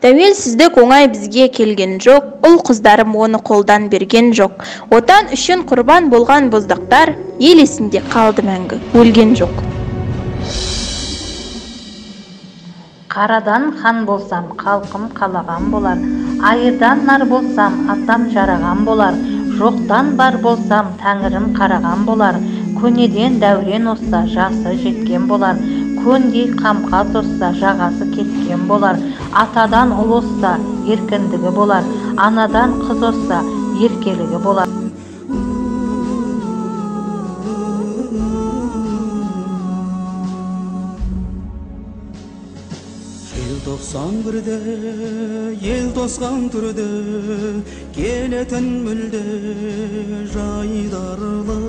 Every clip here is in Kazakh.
Тәуелсіздік оңай бізге келген жоқ, ұл-қыздарым оны қолдан берген жоқ. Отан үшін құрбан болған боздақтар ел есінде қалды мәңгі, өлген жоқ. Қарадан хан болсам, халқым қалаған болар. Айырдан нар болсам, атам жараған болар. Жоқтан бар болсам, тәңірім қараған болар. Көнеден дәурен осса, жасы жеткен болар. Көндей қамқас осса, жағасы кеткен болар. Атадан ұл осса, еркіндігі болар. Анадан қыз осса, еркелігі болар. Желтоқсан бірде, ел тосқан түрде, келетін мүлде жайдарлы.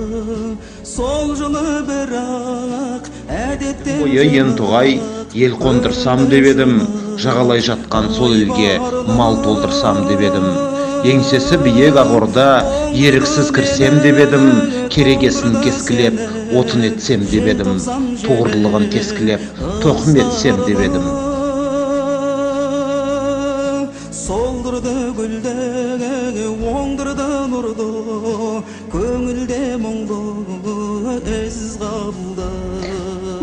Сол жылы бірақ әдетте ентұғай ел қондырсам деп едім, жағалай жатқан сол елге мал толтырсам деп едім. Еңсесі биек ағорда еріксіз кірсем деп едім, керегесін кескілеп, отын етсем деп едім, туғырлығын кескілеп, тоқым етсем деп едім. Солдырды гүлді, оңдырды нұрды, көңілде мұңды әз қалды.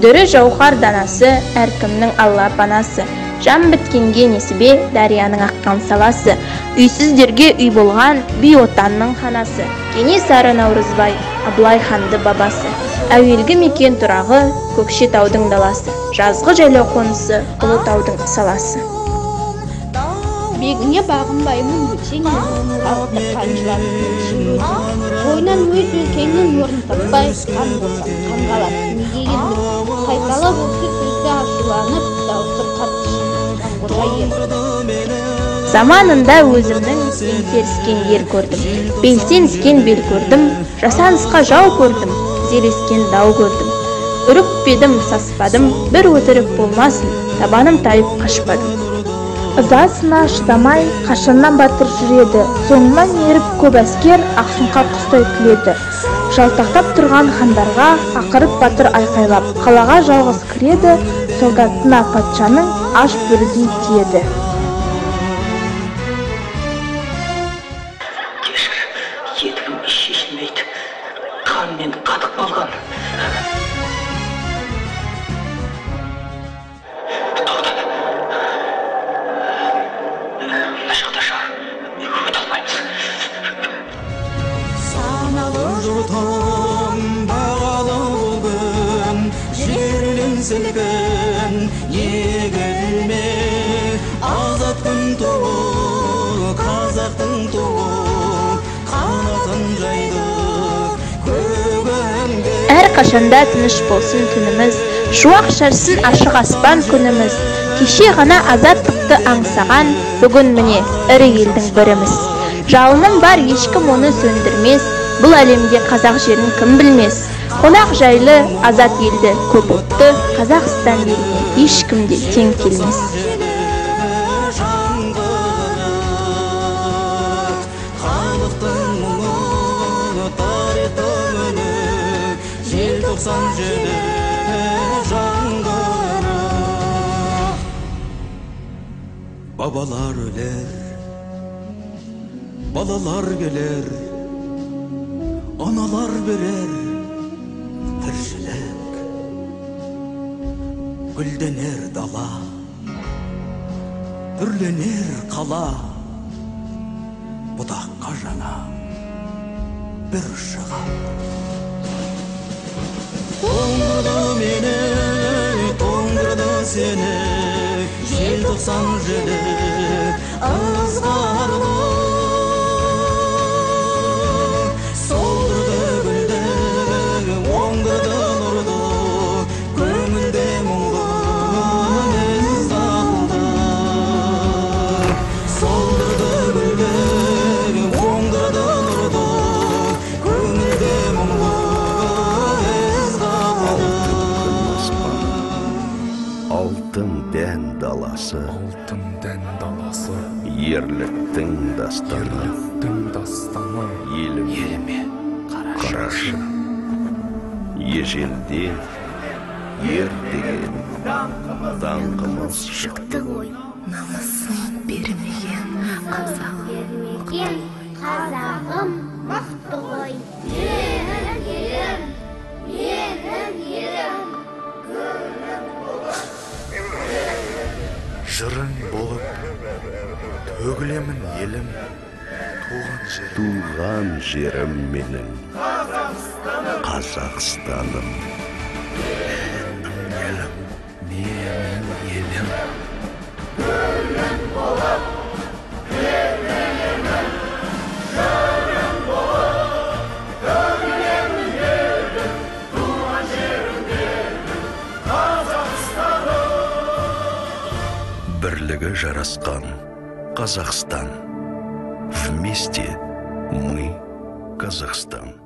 Дүрі жауһар данасы, әркімнің алла панасы. Жан біткенге несібе, дарияның аққан саласы. Үйсіздерге үй болған, бей отанның ханасы. Кенесары Наурызбай, Абылай ханды бабасы. Әуелгі мекен тұрағы, Көкшетаудың даласы. Жазғы жайлау қонысы, Ұлытаудың саласы. Бегіңе бағынбаймын өтсеңнен, халықты қанжылап өтсің. Ойынан өз өлкеңнің орын таппай, қан болсам, қан қалады. Неге келдің? Қайталап осы сөзді ашуланып, дауысы қатты қанғырға ерді. Заманында өзімнің еңсеріскен ер көрдім. Белсеніскен бел көрдім, жасанысқа жау көрдім, зерескен дау көрдім. Үрікпедім, саспадым, бір өтірік болмасын, табаным тайып қашпадым. Ызасына шыдамай, қашаннан батыр жүреді. Соңынан еріп көп әскер Ақсұңқар құстай күледі. Жалтақтап тұрған хандарға ақырып батыр айқайлап, қалаға жалғыз кіреді, солдатына патшаның аш бүрідей тиеді. Кешір, етігім шешілмейді, қанмен қатық болған. Бағалы болғын, жерленсілгін, егілме, азат күн туы, қазақтың туы, қанатын жайды көгімге. Әр қашанда тыныш болсын түніміз, шуақ шарсын ашық аспан күніміз. Кеше ғана азаттықты аңсаған, бүгін міне ірі елдің біріміз. Жалыным бар, ешкім оны сөндірмес, бұл әлемде қазақ жерін кім білмес. Қонақ жайлы, азат елді көп ұлтты, Қазақстан еліне ешкімде тең келмес. Халықтың мұңы, тарихтың үні, желтоқсан желі жаңғыры. Бабалар өлер, балалар келер, аналар берер тіршілік. Гүлденер дала, түрленер қала, бұдаққа жаңа бір шыға. Тоңдырды мені, тоңдырды сені, желтоқсан желі ызғарлы. Алтын дән даласы, ерліктің дастаны, еліме қарашы. Ежелден ер деген даңқымыз шықты ғой, намысын бермеген қазағым мықты ғой. Менің елім, жырың болып төгілемін елім, туған жерім менің Қазақстаным. Менің елім бірлігі жарасқан Қазақстан. Вместе мы Казахстан.